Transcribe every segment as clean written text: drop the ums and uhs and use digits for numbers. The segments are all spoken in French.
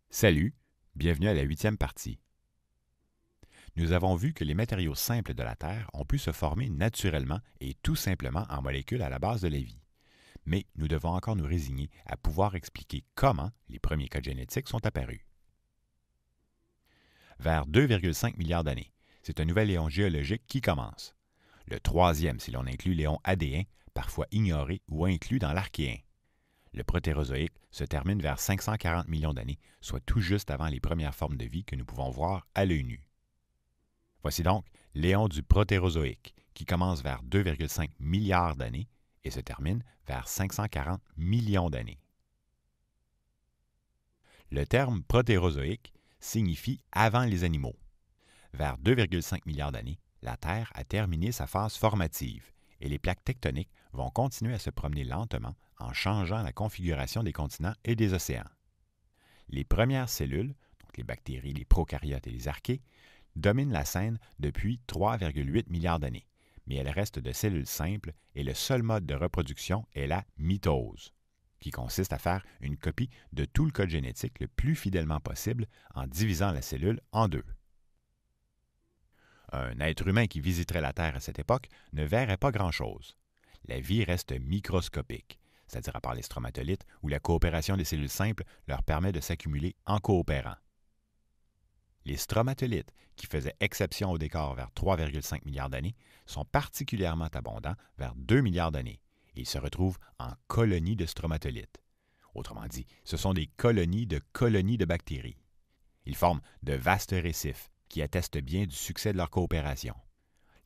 Salut, bienvenue à la 8e partie. Nous avons vu que les matériaux simples de la Terre ont pu se former naturellement et tout simplement en molécules à la base de la vie. Mais nous devons encore nous résigner à pouvoir expliquer comment les premiers codes génétiques sont apparus. Vers 2,5 milliards d'années, c'est un nouvel éon géologique qui commence. Le troisième si l'on inclut l'éon adéen, parfois ignoré ou inclus dans l'Archéen. Le Protérozoïque se termine vers 540 millions d'années, soit tout juste avant les premières formes de vie que nous pouvons voir à l'œil nu. Voici donc l'éon du Protérozoïque, qui commence vers 2,5 milliards d'années et se termine vers 540 millions d'années. Le terme protérozoïque signifie « avant les animaux ». Vers 2,5 milliards d'années, la Terre a terminé sa phase formative et les plaques tectoniques vont continuer à se promener lentement en changeant la configuration des continents et des océans. Les premières cellules, donc les bactéries, les prokaryotes et les archées, dominent la scène depuis 3,8 milliards d'années, mais elles restent de cellules simples et le seul mode de reproduction est la mitose, qui consiste à faire une copie de tout le code génétique le plus fidèlement possible en divisant la cellule en deux. Un être humain qui visiterait la Terre à cette époque ne verrait pas grand-chose. La vie reste microscopique, c'est-à-dire à part les stromatolites où la coopération des cellules simples leur permet de s'accumuler en coopérant. Les stromatolites, qui faisaient exception au décor vers 3,5 milliards d'années, sont particulièrement abondants vers 2 milliards d'années et ils se retrouvent en colonies de stromatolites. Autrement dit, ce sont des colonies de bactéries. Ils forment de vastes récifs qui attestent bien du succès de leur coopération.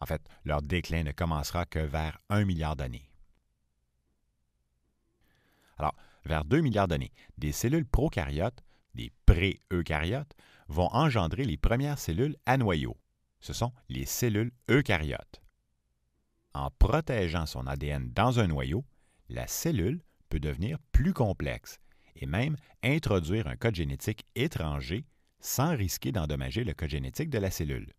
En fait, leur déclin ne commencera que vers 1 milliard d'années. Alors, vers 2 milliards d'années, des cellules prokaryotes, des pré-eucaryotes, vont engendrer les premières cellules à noyau. Ce sont les cellules eucaryotes. En protégeant son ADN dans un noyau, la cellule peut devenir plus complexe et même introduire un code génétique étranger sans risquer d'endommager le code génétique de la cellule.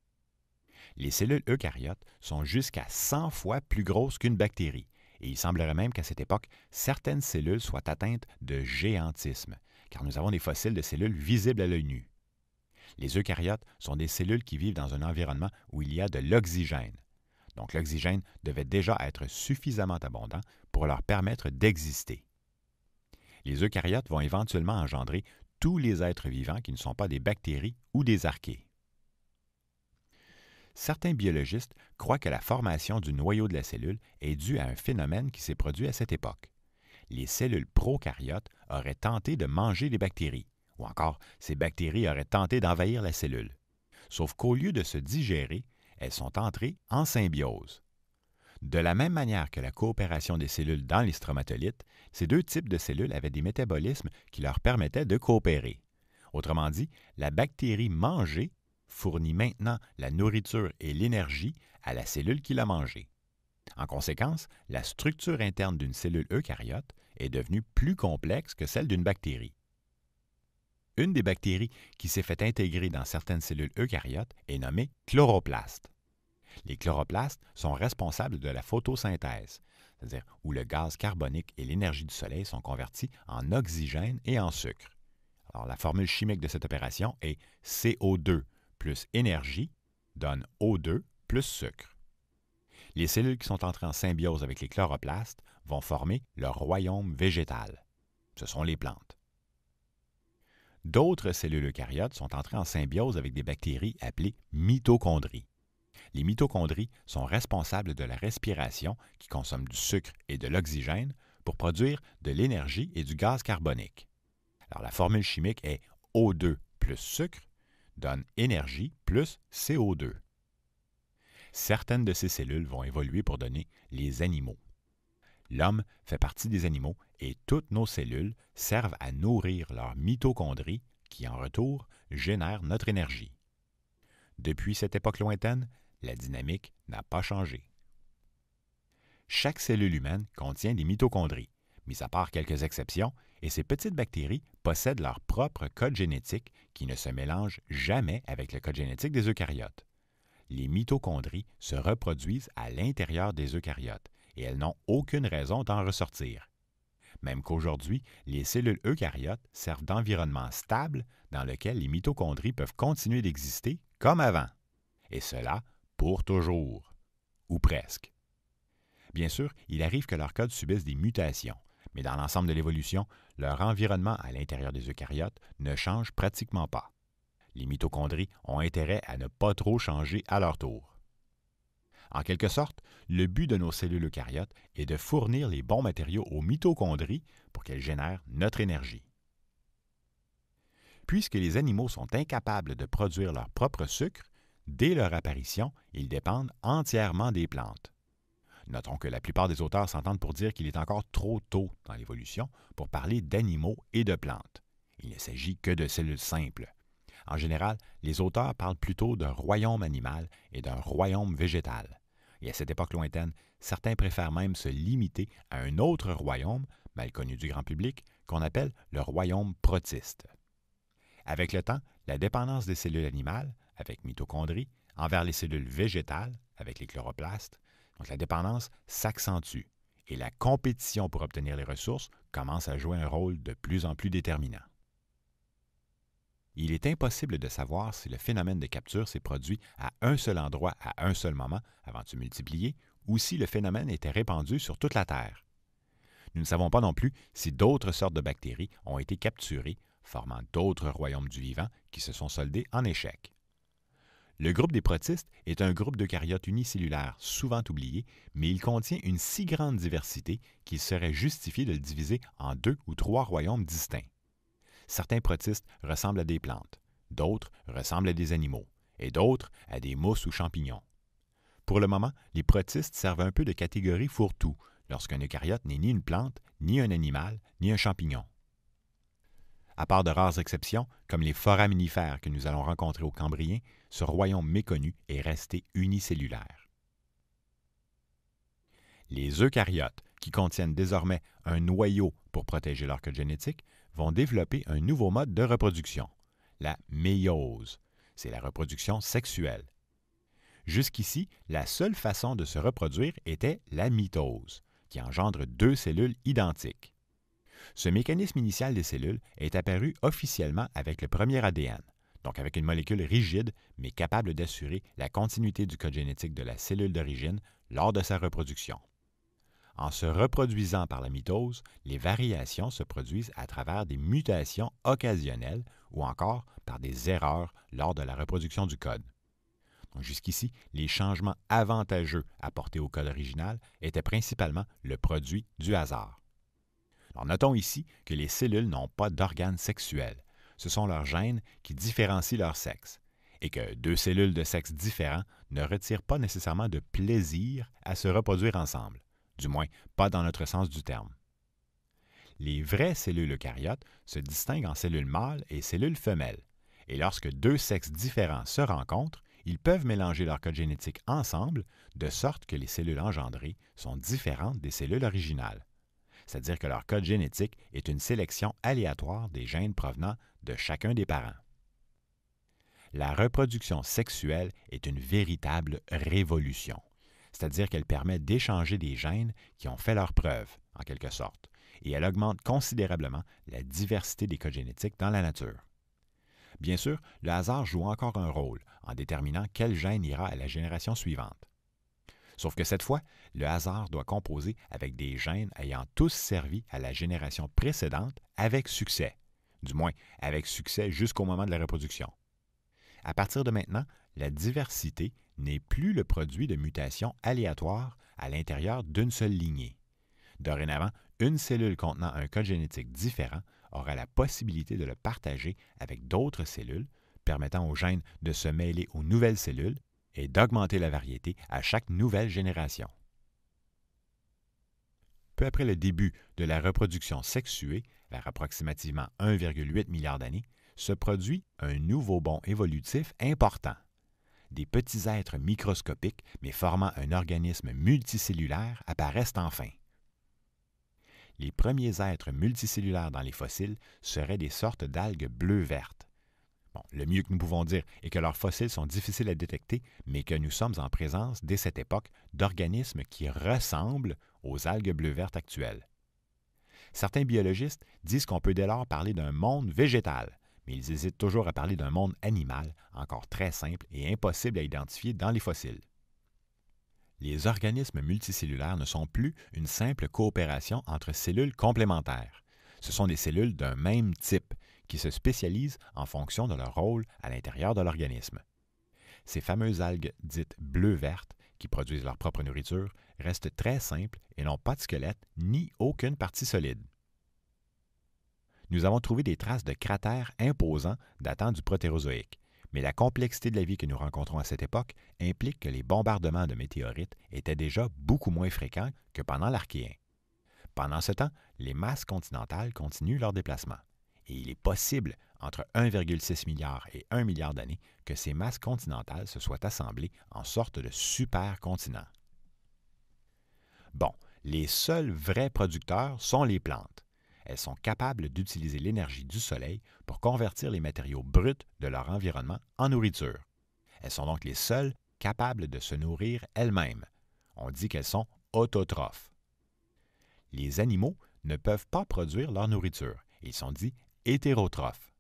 Les cellules eucaryotes sont jusqu'à 100 fois plus grosses qu'une bactérie et il semblerait même qu'à cette époque, certaines cellules soient atteintes de géantisme, car nous avons des fossiles de cellules visibles à l'œil nu. Les eucaryotes sont des cellules qui vivent dans un environnement où il y a de l'oxygène. Donc l'oxygène devait déjà être suffisamment abondant pour leur permettre d'exister. Les eucaryotes vont éventuellement engendrer tous les êtres vivants qui ne sont pas des bactéries ou des archées. Certains biologistes croient que la formation du noyau de la cellule est due à un phénomène qui s'est produit à cette époque. Les cellules prokaryotes auraient tenté de manger les bactéries, ou encore ces bactéries auraient tenté d'envahir la cellule. Sauf qu'au lieu de se digérer, elles sont entrées en symbiose. De la même manière que la coopération des cellules dans les stromatolites, ces deux types de cellules avaient des métabolismes qui leur permettaient de coopérer. Autrement dit, la bactérie mangée fournit maintenant la nourriture et l'énergie à la cellule qui l'a mangée. En conséquence, la structure interne d'une cellule eucaryote est devenue plus complexe que celle d'une bactérie. Une des bactéries qui s'est fait intégrer dans certaines cellules eucaryotes est nommée chloroplastes. Les chloroplastes sont responsables de la photosynthèse, c'est-à-dire où le gaz carbonique et l'énergie du soleil sont convertis en oxygène et en sucre. Alors, la formule chimique de cette opération est CO2 plus énergie donne O2 plus sucre. Les cellules qui sont entrées en symbiose avec les chloroplastes vont former leur royaume végétal. Ce sont les plantes. D'autres cellules eucaryotes sont entrées en symbiose avec des bactéries appelées mitochondries. Les mitochondries sont responsables de la respiration qui consomme du sucre et de l'oxygène pour produire de l'énergie et du gaz carbonique. Alors, la formule chimique est O2 plus sucre donne énergie plus CO2. Certaines de ces cellules vont évoluer pour donner les animaux. L'homme fait partie des animaux et toutes nos cellules servent à nourrir leurs mitochondries qui, en retour, génèrent notre énergie. Depuis cette époque lointaine, la dynamique n'a pas changé. Chaque cellule humaine contient des mitochondries, mis à part quelques exceptions, et ces petites bactéries possèdent leur propre code génétique qui ne se mélange jamais avec le code génétique des eucaryotes. Les mitochondries se reproduisent à l'intérieur des eucaryotes et elles n'ont aucune raison d'en ressortir. Même qu'aujourd'hui, les cellules eucaryotes servent d'environnement stable dans lequel les mitochondries peuvent continuer d'exister comme avant. Et cela pour toujours. Ou presque. Bien sûr, il arrive que leurs codes subissent des mutations, mais dans l'ensemble de l'évolution, leur environnement à l'intérieur des eucaryotes ne change pratiquement pas. Les mitochondries ont intérêt à ne pas trop changer à leur tour. En quelque sorte, le but de nos cellules eucaryotes est de fournir les bons matériaux aux mitochondries pour qu'elles génèrent notre énergie. Puisque les animaux sont incapables de produire leur propre sucre, dès leur apparition, ils dépendent entièrement des plantes. Notons que la plupart des auteurs s'entendent pour dire qu'il est encore trop tôt dans l'évolution pour parler d'animaux et de plantes. Il ne s'agit que de cellules simples. En général, les auteurs parlent plutôt d'un royaume animal et d'un royaume végétal. Et à cette époque lointaine, certains préfèrent même se limiter à un autre royaume, mal connu du grand public, qu'on appelle le royaume protiste. Avec le temps, la dépendance des cellules animales, avec mitochondries, envers les cellules végétales, avec les chloroplastes, donc la dépendance s'accentue et la compétition pour obtenir les ressources commence à jouer un rôle de plus en plus déterminant. Il est impossible de savoir si le phénomène de capture s'est produit à un seul endroit à un seul moment avant de se multiplier ou si le phénomène était répandu sur toute la Terre. Nous ne savons pas non plus si d'autres sortes de bactéries ont été capturées, formant d'autres royaumes du vivant qui se sont soldés en échec. Le groupe des protistes est un groupe d'eucaryotes unicellulaires souvent oublié, mais il contient une si grande diversité qu'il serait justifié de le diviser en 2 ou 3 royaumes distincts. Certains protistes ressemblent à des plantes, d'autres ressemblent à des animaux, et d'autres à des mousses ou champignons. Pour le moment, les protistes servent un peu de catégorie fourre-tout lorsqu'un eucaryote n'est ni une plante, ni un animal, ni un champignon. À part de rares exceptions, comme les foraminifères que nous allons rencontrer au Cambrien, ce royaume méconnu est resté unicellulaire. Les eucaryotes, qui contiennent désormais un noyau pour protéger leur code génétique, vont développer un nouveau mode de reproduction, la méiose. C'est la reproduction sexuelle. Jusqu'ici, la seule façon de se reproduire était la mitose, qui engendre 2 cellules identiques. Ce mécanisme initial des cellules est apparu officiellement avec le premier ADN, donc avec une molécule rigide mais capable d'assurer la continuité du code génétique de la cellule d'origine lors de sa reproduction. En se reproduisant par la mitose, les variations se produisent à travers des mutations occasionnelles ou encore par des erreurs lors de la reproduction du code. Donc jusqu'ici, les changements avantageux apportés au code original étaient principalement le produit du hasard. Alors notons ici que les cellules n'ont pas d'organes sexuels. Ce sont leurs gènes qui différencient leur sexe, et que 2 cellules de sexe différents ne retirent pas nécessairement de plaisir à se reproduire ensemble, du moins pas dans notre sens du terme. Les vraies cellules eucaryotes se distinguent en cellules mâles et cellules femelles, et lorsque 2 sexes différents se rencontrent, ils peuvent mélanger leur code génétique ensemble de sorte que les cellules engendrées sont différentes des cellules originales. C'est-à-dire que leur code génétique est une sélection aléatoire des gènes provenant de chacun des parents. La reproduction sexuelle est une véritable révolution, c'est-à-dire qu'elle permet d'échanger des gènes qui ont fait leurs preuves, en quelque sorte, et elle augmente considérablement la diversité des codes génétiques dans la nature. Bien sûr, le hasard joue encore un rôle en déterminant quel gène ira à la génération suivante. Sauf que cette fois, le hasard doit composer avec des gènes ayant tous servi à la génération précédente avec succès, du moins avec succès jusqu'au moment de la reproduction. À partir de maintenant, la diversité n'est plus le produit de mutations aléatoires à l'intérieur d'une seule lignée. Dorénavant, une cellule contenant un code génétique différent aura la possibilité de le partager avec d'autres cellules, permettant aux gènes de se mêler aux nouvelles cellules et d'augmenter la variété à chaque nouvelle génération. Peu après le début de la reproduction sexuée, vers approximativement 1,8 milliard d'années, se produit un nouveau bond évolutif important. Des petits êtres microscopiques, mais formant un organisme multicellulaire, apparaissent enfin. Les premiers êtres multicellulaires dans les fossiles seraient des sortes d'algues bleu-vertes. Bon, le mieux que nous pouvons dire est que leurs fossiles sont difficiles à détecter, mais que nous sommes en présence, dès cette époque, d'organismes qui ressemblent aux algues bleu-vertes actuelles. Certains biologistes disent qu'on peut dès lors parler d'un monde végétal, mais ils hésitent toujours à parler d'un monde animal, encore très simple et impossible à identifier dans les fossiles. Les organismes multicellulaires ne sont plus une simple coopération entre cellules complémentaires. Ce sont des cellules d'un même type, qui se spécialisent en fonction de leur rôle à l'intérieur de l'organisme. Ces fameuses algues dites bleu-vertes, qui produisent leur propre nourriture, restent très simples et n'ont pas de squelette ni aucune partie solide. Nous avons trouvé des traces de cratères imposants datant du Protérozoïque, mais la complexité de la vie que nous rencontrons à cette époque implique que les bombardements de météorites étaient déjà beaucoup moins fréquents que pendant l'Archéen. Pendant ce temps, les masses continentales continuent leur déplacement. Et il est possible, entre 1,6 milliard et 1 milliard d'années, que ces masses continentales se soient assemblées en sorte de supercontinents. Bon, les seuls vrais producteurs sont les plantes. Elles sont capables d'utiliser l'énergie du soleil pour convertir les matériaux bruts de leur environnement en nourriture. Elles sont donc les seules capables de se nourrir elles-mêmes. On dit qu'elles sont autotrophes. Les animaux ne peuvent pas produire leur nourriture. Ils sont dits hétérotrophes.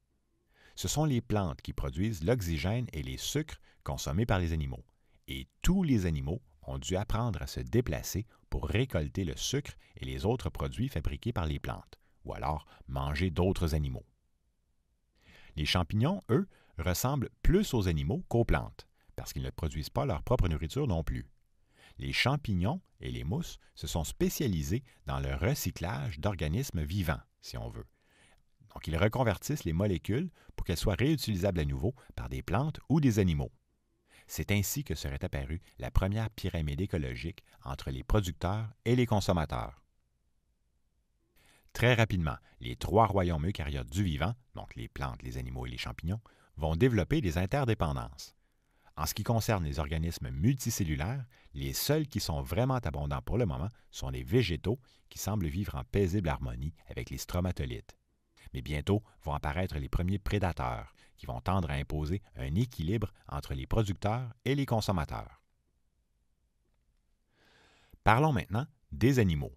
Ce sont les plantes qui produisent l'oxygène et les sucres consommés par les animaux. Et tous les animaux ont dû apprendre à se déplacer pour récolter le sucre et les autres produits fabriqués par les plantes, ou alors manger d'autres animaux. Les champignons, eux, ressemblent plus aux animaux qu'aux plantes, parce qu'ils ne produisent pas leur propre nourriture non plus. Les champignons et les mousses se sont spécialisés dans le recyclage d'organismes vivants, si on veut. Donc, ils reconvertissent les molécules pour qu'elles soient réutilisables à nouveau par des plantes ou des animaux. C'est ainsi que serait apparue la première pyramide écologique entre les producteurs et les consommateurs. Très rapidement, les trois royaumes eucaryotes du vivant, donc les plantes, les animaux et les champignons, vont développer des interdépendances. En ce qui concerne les organismes multicellulaires, les seuls qui sont vraiment abondants pour le moment sont les végétaux qui semblent vivre en paisible harmonie avec les stromatolites. Mais bientôt vont apparaître les premiers prédateurs qui vont tendre à imposer un équilibre entre les producteurs et les consommateurs. Parlons maintenant des animaux.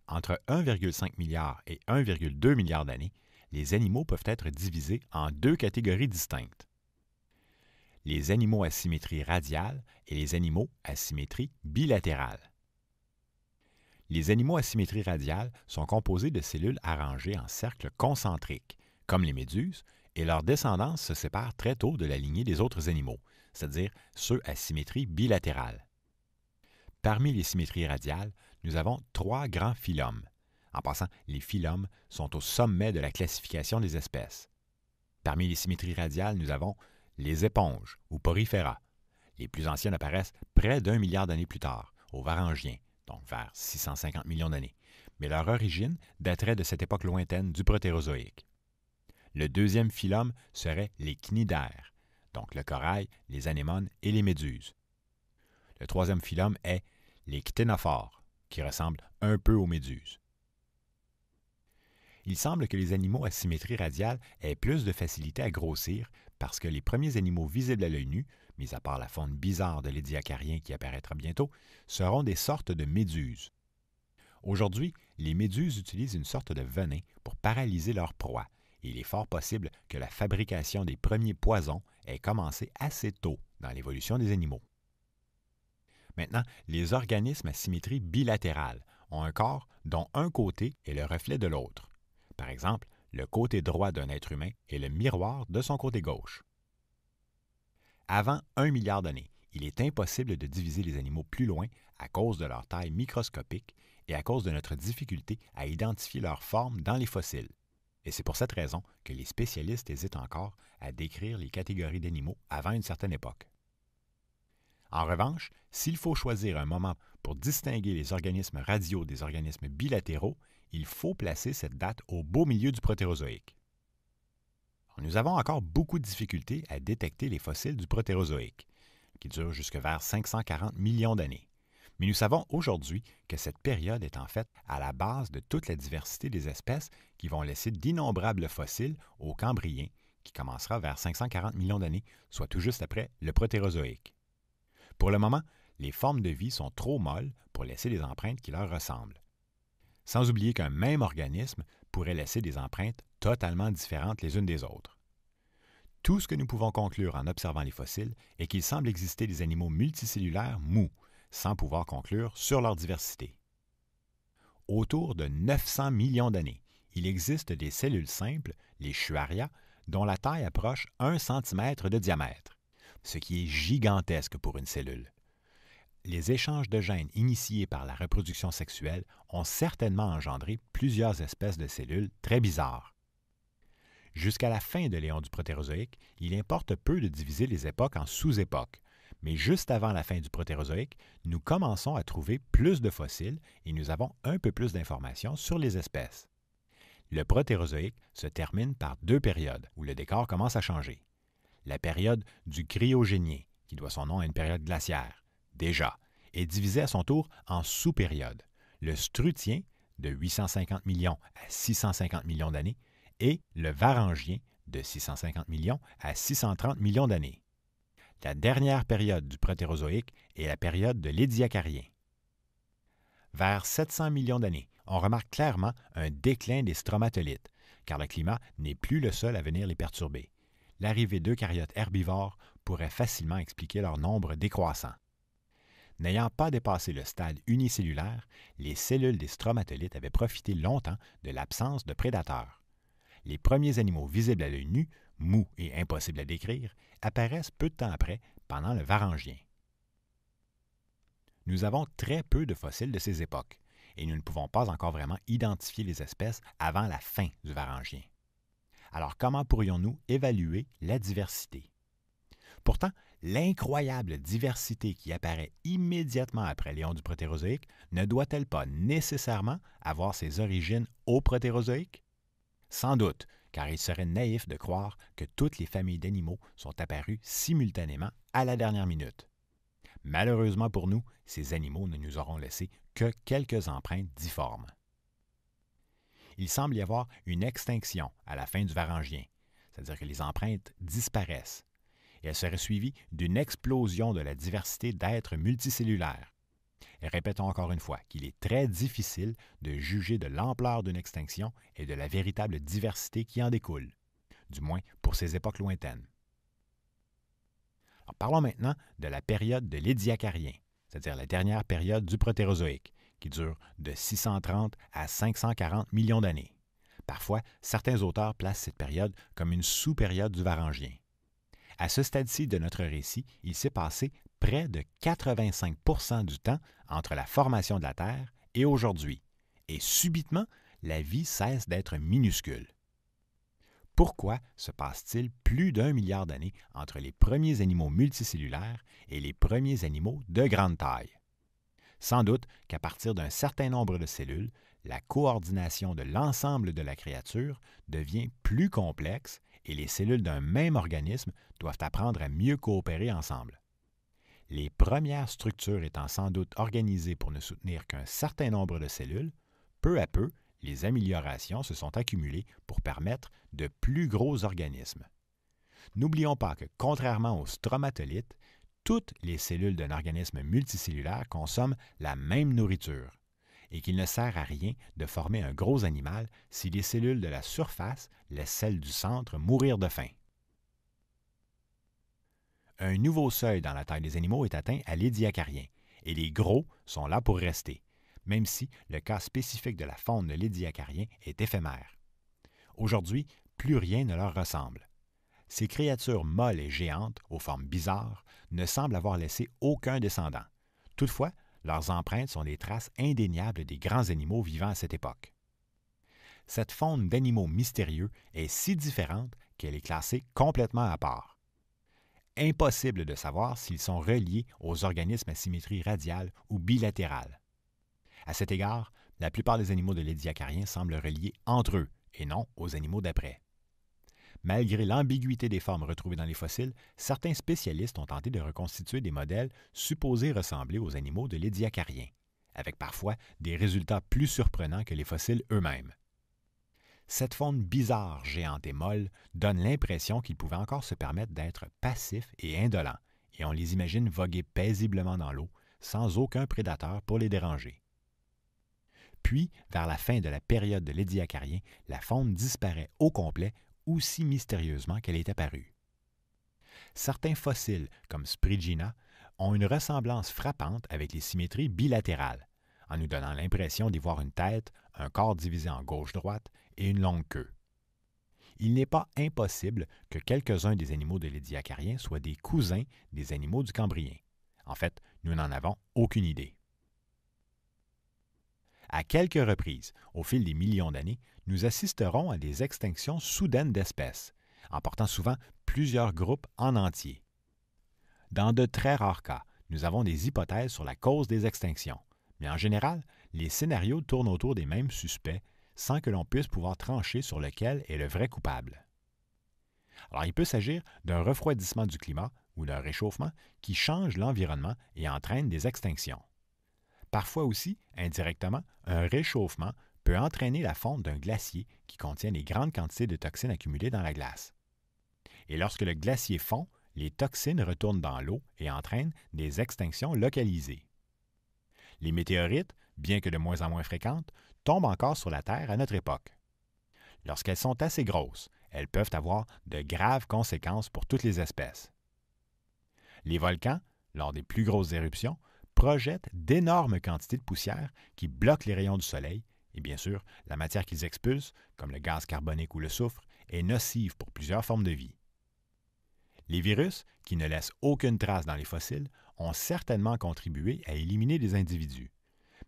Entre 1,5 milliard et 1,2 milliard d'années, les animaux peuvent être divisés en deux catégories distinctes. Les animaux à symétrie radiale et les animaux à symétrie bilatérale. Les animaux à symétrie radiale sont composés de cellules arrangées en cercles concentriques, comme les méduses, et leur descendance se sépare très tôt de la lignée des autres animaux, c'est-à-dire ceux à symétrie bilatérale. Parmi les symétries radiales, nous avons trois grands phylums. En passant, les phylums sont au sommet de la classification des espèces. Parmi les symétries radiales, nous avons les éponges, ou porifera. Les plus anciennes apparaissent près d'1 milliard d'années plus tard, aux Varangiens, donc vers 650 millions d'années, mais leur origine daterait de cette époque lointaine du Protérozoïque. Le deuxième phylum serait les cnidaires, donc le corail, les anémones et les méduses. Le troisième phylum est les cténophores, qui ressemblent un peu aux méduses. Il semble que les animaux à symétrie radiale aient plus de facilité à grossir parce que les premiers animaux visibles à l'œil nu, mis à part la faune bizarre de l'édiacariens qui apparaîtra bientôt, seront des sortes de méduses. Aujourd'hui, les méduses utilisent une sorte de venin pour paralyser leur proie, et il est fort possible que la fabrication des premiers poisons ait commencé assez tôt dans l'évolution des animaux. Maintenant, les organismes à symétrie bilatérale ont un corps dont un côté est le reflet de l'autre. Par exemple, le côté droit d'un être humain est le miroir de son côté gauche. Avant 1 milliard d'années, il est impossible de diviser les animaux plus loin à cause de leur taille microscopique et à cause de notre difficulté à identifier leur forme dans les fossiles. Et c'est pour cette raison que les spécialistes hésitent encore à décrire les catégories d'animaux avant une certaine époque. En revanche, s'il faut choisir un moment pour distinguer les organismes radiaux des organismes bilatéraux, il faut placer cette date au beau milieu du Protérozoïque. Nous avons encore beaucoup de difficultés à détecter les fossiles du Protérozoïque, qui durent jusque vers 540 millions d'années. Mais nous savons aujourd'hui que cette période est en fait à la base de toute la diversité des espèces qui vont laisser d'innombrables fossiles au Cambrien, qui commencera vers 540 millions d'années, soit tout juste après le Protérozoïque. Pour le moment, les formes de vie sont trop molles pour laisser des empreintes qui leur ressemblent. Sans oublier qu'un même organisme pourrait laisser des empreintes totalement différentes les unes des autres. Tout ce que nous pouvons conclure en observant les fossiles est qu'il semble exister des animaux multicellulaires mous, sans pouvoir conclure sur leur diversité. Autour de 900 millions d'années, il existe des cellules simples, les Schuaria, dont la taille approche 1 cm de diamètre, ce qui est gigantesque pour une cellule. Les échanges de gènes initiés par la reproduction sexuelle ont certainement engendré plusieurs espèces de cellules très bizarres. Jusqu'à la fin de l'éon du Protérozoïque, il importe peu de diviser les époques en sous-époques, mais juste avant la fin du Protérozoïque, nous commençons à trouver plus de fossiles et nous avons un peu plus d'informations sur les espèces. Le Protérozoïque se termine par 2 périodes où le décor commence à changer. La période du Cryogénien, qui doit son nom à une période glaciaire, déjà, est divisée à son tour en sous-périodes. Le Strutien, de 850 millions à 650 millions d'années, et le Varangien, de 650 millions à 630 millions d'années. La dernière période du Protérozoïque est la période de l'Édiacarien. Vers 700 millions d'années, on remarque clairement un déclin des stromatolites, car le climat n'est plus le seul à venir les perturber. L'arrivée d'eucaryotes herbivores pourrait facilement expliquer leur nombre décroissant. N'ayant pas dépassé le stade unicellulaire, les cellules des stromatolites avaient profité longtemps de l'absence de prédateurs. Les premiers animaux visibles à l'œil nu, mous et impossibles à décrire, apparaissent peu de temps après, pendant le Varangien. Nous avons très peu de fossiles de ces époques, et nous ne pouvons pas encore vraiment identifier les espèces avant la fin du Varangien. Alors comment pourrions-nous évaluer la diversité? Pourtant, l'incroyable diversité qui apparaît immédiatement après l'éon du Protérozoïque ne doit-elle pas nécessairement avoir ses origines au Protérozoïque? Sans doute, car il serait naïf de croire que toutes les familles d'animaux sont apparues simultanément à la dernière minute. Malheureusement pour nous, ces animaux ne nous auront laissé que quelques empreintes difformes. Il semble y avoir une extinction à la fin du Varangien, c'est-à-dire que les empreintes disparaissent, et elle serait suivie d'une explosion de la diversité d'êtres multicellulaires. Et répétons encore une fois qu'il est très difficile de juger de l'ampleur d'une extinction et de la véritable diversité qui en découle, du moins pour ces époques lointaines. Alors, parlons maintenant de la période de l'Édiacarien, c'est-à-dire la dernière période du Protérozoïque, qui dure de 630 à 540 millions d'années. Parfois, certains auteurs placent cette période comme une sous-période du Varangien. À ce stade-ci de notre récit, il s'est passé près de 85 % du temps entre la formation de la Terre et aujourd'hui, et subitement, la vie cesse d'être minuscule. Pourquoi se passe-t-il plus d'1 milliard d'années entre les premiers animaux multicellulaires et les premiers animaux de grande taille? Sans doute qu'à partir d'un certain nombre de cellules, la coordination de l'ensemble de la créature devient plus complexe et les cellules d'un même organisme doivent apprendre à mieux coopérer ensemble. Les premières structures étant sans doute organisées pour ne soutenir qu'un certain nombre de cellules, peu à peu, les améliorations se sont accumulées pour permettre de plus gros organismes. N'oublions pas que, contrairement aux stromatolites, toutes les cellules d'un organisme multicellulaire consomment la même nourriture et qu'il ne sert à rien de former un gros animal si les cellules de la surface laissent celles du centre mourir de faim. Un nouveau seuil dans la taille des animaux est atteint à l'Édiacarien et les gros sont là pour rester, même si le cas spécifique de la faune de l'Édiacarien est éphémère. Aujourd'hui, plus rien ne leur ressemble. Ces créatures molles et géantes, aux formes bizarres, ne semblent avoir laissé aucun descendant. Toutefois, leurs empreintes sont des traces indéniables des grands animaux vivant à cette époque. Cette faune d'animaux mystérieux est si différente qu'elle est classée complètement à part. Impossible de savoir s'ils sont reliés aux organismes à symétrie radiale ou bilatérale. À cet égard, la plupart des animaux de l'Édiacarien semblent reliés entre eux et non aux animaux d'après. Malgré l'ambiguïté des formes retrouvées dans les fossiles, certains spécialistes ont tenté de reconstituer des modèles supposés ressembler aux animaux de l'Édiacarien, avec parfois des résultats plus surprenants que les fossiles eux-mêmes. Cette faune bizarre, géante et molle donne l'impression qu'ils pouvaient encore se permettre d'être passifs et indolents, et on les imagine voguer paisiblement dans l'eau, sans aucun prédateur pour les déranger. Puis, vers la fin de la période de l'Édiacarien, la faune disparaît au complet, aussi mystérieusement qu'elle est apparue. Certains fossiles, comme Sprigina, ont une ressemblance frappante avec les symétries bilatérales, en nous donnant l'impression d'y voir une tête, un corps divisé en gauche-droite et une longue queue. Il n'est pas impossible que quelques-uns des animaux de l'Édiacarien soient des cousins des animaux du Cambrien. En fait, nous n'en avons aucune idée. À quelques reprises, au fil des millions d'années, nous assisterons à des extinctions soudaines d'espèces, emportant souvent plusieurs groupes en entier. Dans de très rares cas, nous avons des hypothèses sur la cause des extinctions, mais en général, les scénarios tournent autour des mêmes suspects sans que l'on puisse pouvoir trancher sur lequel est le vrai coupable. Alors, il peut s'agir d'un refroidissement du climat ou d'un réchauffement qui change l'environnement et entraîne des extinctions. Parfois aussi, indirectement, un réchauffement peut entraîner la fonte d'un glacier qui contient les grandes quantités de toxines accumulées dans la glace. Et lorsque le glacier fond, les toxines retournent dans l'eau et entraînent des extinctions localisées. Les météorites, bien que de moins en moins fréquentes, tombent encore sur la Terre à notre époque. Lorsqu'elles sont assez grosses, elles peuvent avoir de graves conséquences pour toutes les espèces. Les volcans, lors des plus grosses éruptions, projettent d'énormes quantités de poussière qui bloquent les rayons du soleil, et bien sûr, la matière qu'ils expulsent, comme le gaz carbonique ou le soufre, est nocive pour plusieurs formes de vie. Les virus, qui ne laissent aucune trace dans les fossiles, ont certainement contribué à éliminer des individus.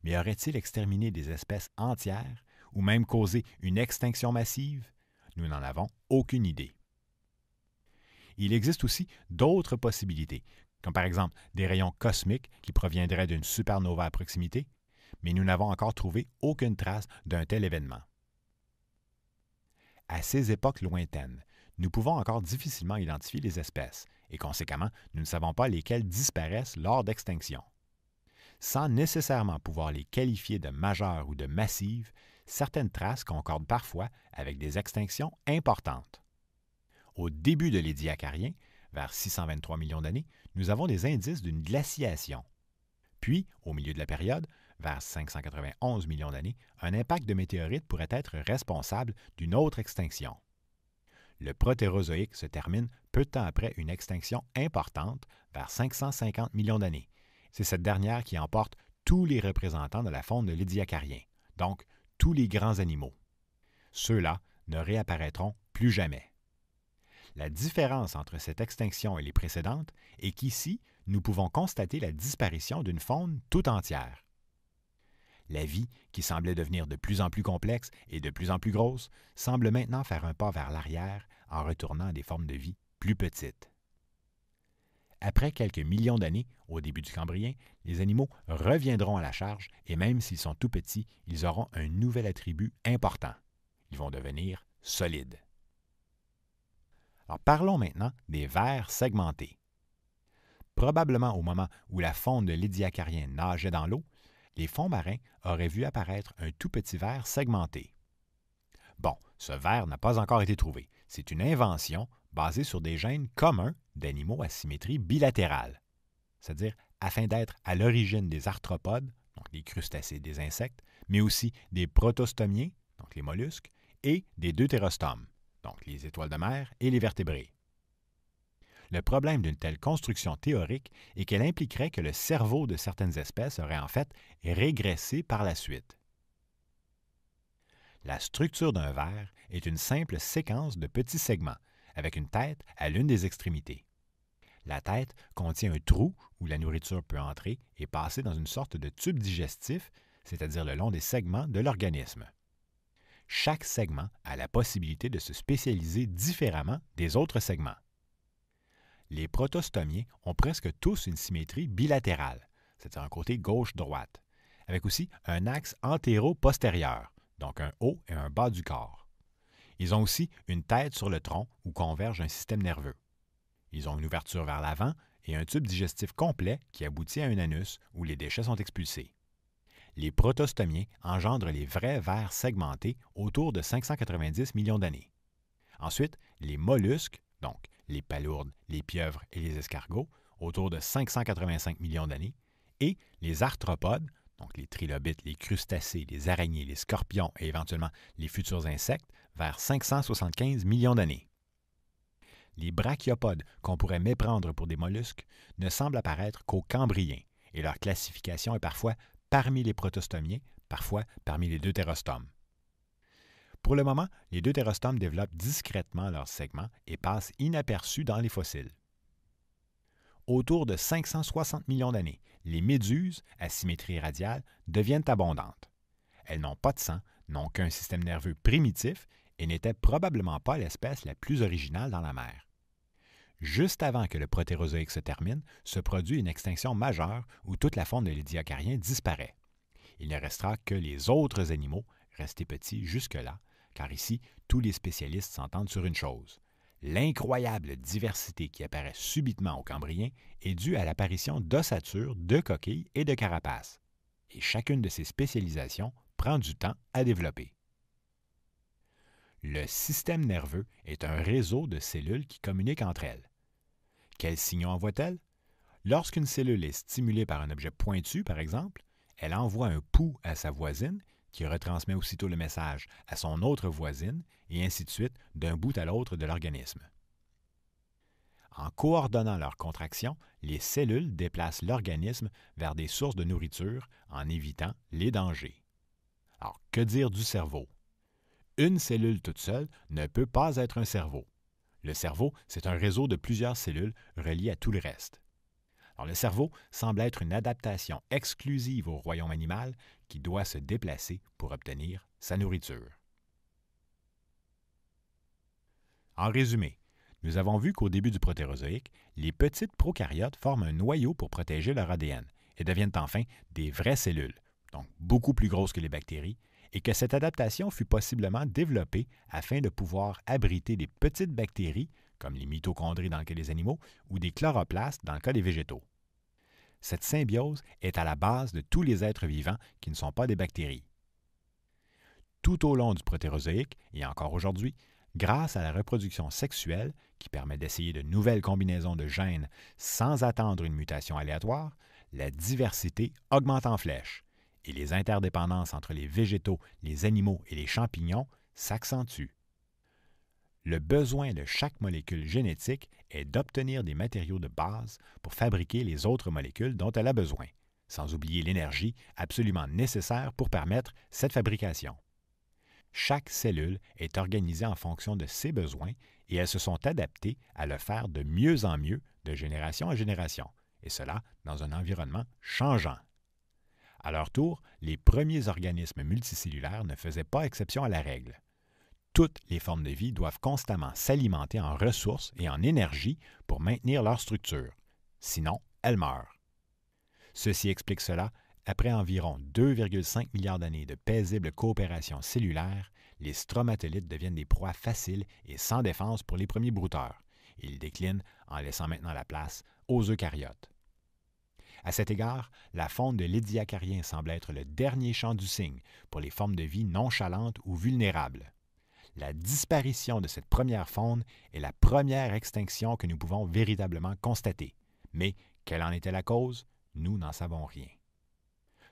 Mais auraient-ils exterminé des espèces entières ou même causé une extinction massive? Nous n'en avons aucune idée. Il existe aussi d'autres possibilités, comme par exemple des rayons cosmiques qui proviendraient d'une supernova à proximité, mais nous n'avons encore trouvé aucune trace d'un tel événement. À ces époques lointaines, nous pouvons encore difficilement identifier les espèces, et conséquemment, nous ne savons pas lesquelles disparaissent lors d'extinction. Sans nécessairement pouvoir les qualifier de majeures ou de massives, certaines traces concordent parfois avec des extinctions importantes. Au début de l'Édiacarien, vers 623 millions d'années, nous avons des indices d'une glaciation. Puis, au milieu de la période, vers 591 millions d'années, un impact de météorite pourrait être responsable d'une autre extinction. Le Protérozoïque se termine peu de temps après une extinction importante, vers 550 millions d'années. C'est cette dernière qui emporte tous les représentants de la faune de l'Édiacarien, donc tous les grands animaux. Ceux-là ne réapparaîtront plus jamais. La différence entre cette extinction et les précédentes est qu'ici, nous pouvons constater la disparition d'une faune tout entière. La vie, qui semblait devenir de plus en plus complexe et de plus en plus grosse, semble maintenant faire un pas vers l'arrière en retournant à des formes de vie plus petites. Après quelques millions d'années, au début du Cambrien, les animaux reviendront à la charge et même s'ils sont tout petits, ils auront un nouvel attribut important. Ils vont devenir solides. Alors parlons maintenant des vers segmentés. Probablement au moment où la faune de l'Édiacarien nageait dans l'eau, les fonds marins auraient vu apparaître un tout petit ver segmenté. Bon, ce ver n'a pas encore été trouvé. C'est une invention basée sur des gènes communs d'animaux à symétrie bilatérale, c'est-à-dire afin d'être à l'origine des arthropodes, donc des crustacés, des insectes, mais aussi des protostomiens, donc les mollusques, et des deutérostomes, donc les étoiles de mer et les vertébrés. Le problème d'une telle construction théorique est qu'elle impliquerait que le cerveau de certaines espèces aurait en fait régressé par la suite. La structure d'un ver est une simple séquence de petits segments, avec une tête à l'une des extrémités. La tête contient un trou où la nourriture peut entrer et passer dans une sorte de tube digestif, c'est-à-dire le long des segments de l'organisme. Chaque segment a la possibilité de se spécialiser différemment des autres segments. Les protostomiens ont presque tous une symétrie bilatérale, c'est-à-dire un côté gauche-droite, avec aussi un axe antéro-postérieur, donc un haut et un bas du corps. Ils ont aussi une tête sur le tronc où converge un système nerveux. Ils ont une ouverture vers l'avant et un tube digestif complet qui aboutit à un anus où les déchets sont expulsés. les protostomiens engendrent les vrais vers segmentés autour de 590 millions d'années. Ensuite, les mollusques, donc les palourdes, les pieuvres et les escargots, autour de 585 millions d'années, et les arthropodes, donc les trilobites, les crustacés, les araignées, les scorpions et éventuellement les futurs insectes, vers 575 millions d'années. Les brachiopodes, qu'on pourrait méprendre pour des mollusques, ne semblent apparaître qu'au Cambrien, et leur classification est parfois parmi les protostomiens, parfois parmi les deutérostomes. Pour le moment, les deutérostomes développent discrètement leurs segments et passent inaperçus dans les fossiles. Autour de 560 millions d'années, les méduses, à symétrie radiale, deviennent abondantes. Elles n'ont pas de sang, n'ont qu'un système nerveux primitif et n'étaient probablement pas l'espèce la plus originale dans la mer. Juste avant que le Protérozoïque se termine, se produit une extinction majeure où toute la faune de l'Édiacarien disparaît. Il ne restera que les autres animaux, restés petits jusque-là, car ici, tous les spécialistes s'entendent sur une chose. L'incroyable diversité qui apparaît subitement au Cambrien est due à l'apparition d'ossatures, de coquilles et de carapaces. Et chacune de ces spécialisations prend du temps à développer. Le système nerveux est un réseau de cellules qui communiquent entre elles. Quels signaux envoie-t-elle? Lorsqu'une cellule est stimulée par un objet pointu, par exemple, elle envoie un pouls à sa voisine qui retransmet aussitôt le message à son autre voisine et ainsi de suite d'un bout à l'autre de l'organisme. En coordonnant leurs contractions, les cellules déplacent l'organisme vers des sources de nourriture en évitant les dangers. Alors, que dire du cerveau? Une cellule toute seule ne peut pas être un cerveau. Le cerveau, c'est un réseau de plusieurs cellules reliées à tout le reste. Alors, le cerveau semble être une adaptation exclusive au royaume animal qui doit se déplacer pour obtenir sa nourriture. En résumé, nous avons vu qu'au début du Protérozoïque, les petites prokaryotes forment un noyau pour protéger leur ADN et deviennent enfin des vraies cellules, donc beaucoup plus grosses que les bactéries, et que cette adaptation fut possiblement développée afin de pouvoir abriter des petites bactéries, comme les mitochondries dans le cas des animaux, ou des chloroplastes dans le cas des végétaux. Cette symbiose est à la base de tous les êtres vivants qui ne sont pas des bactéries. Tout au long du Protérozoïque, et encore aujourd'hui, grâce à la reproduction sexuelle, qui permet d'essayer de nouvelles combinaisons de gènes sans attendre une mutation aléatoire, la diversité augmente en flèche, et les interdépendances entre les végétaux, les animaux et les champignons s'accentuent. Le besoin de chaque molécule génétique est d'obtenir des matériaux de base pour fabriquer les autres molécules dont elle a besoin, sans oublier l'énergie absolument nécessaire pour permettre cette fabrication. Chaque cellule est organisée en fonction de ses besoins et elles se sont adaptées à le faire de mieux en mieux de génération en génération, et cela dans un environnement changeant. À leur tour, les premiers organismes multicellulaires ne faisaient pas exception à la règle. Toutes les formes de vie doivent constamment s'alimenter en ressources et en énergie pour maintenir leur structure. Sinon, elles meurent. Ceci explique cela. Après environ 2,5 milliards d'années de paisible coopération cellulaire, les stromatolites deviennent des proies faciles et sans défense pour les premiers brouteurs. Ils déclinent en laissant maintenant la place aux eucaryotes. À cet égard, la faune de l'Édiacarien semble être le dernier champ du cygne pour les formes de vie nonchalantes ou vulnérables. La disparition de cette première faune est la première extinction que nous pouvons véritablement constater. Mais quelle en était la cause? Nous n'en savons rien.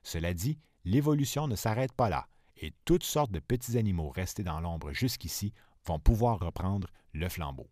Cela dit, l'évolution ne s'arrête pas là, et toutes sortes de petits animaux restés dans l'ombre jusqu'ici vont pouvoir reprendre le flambeau.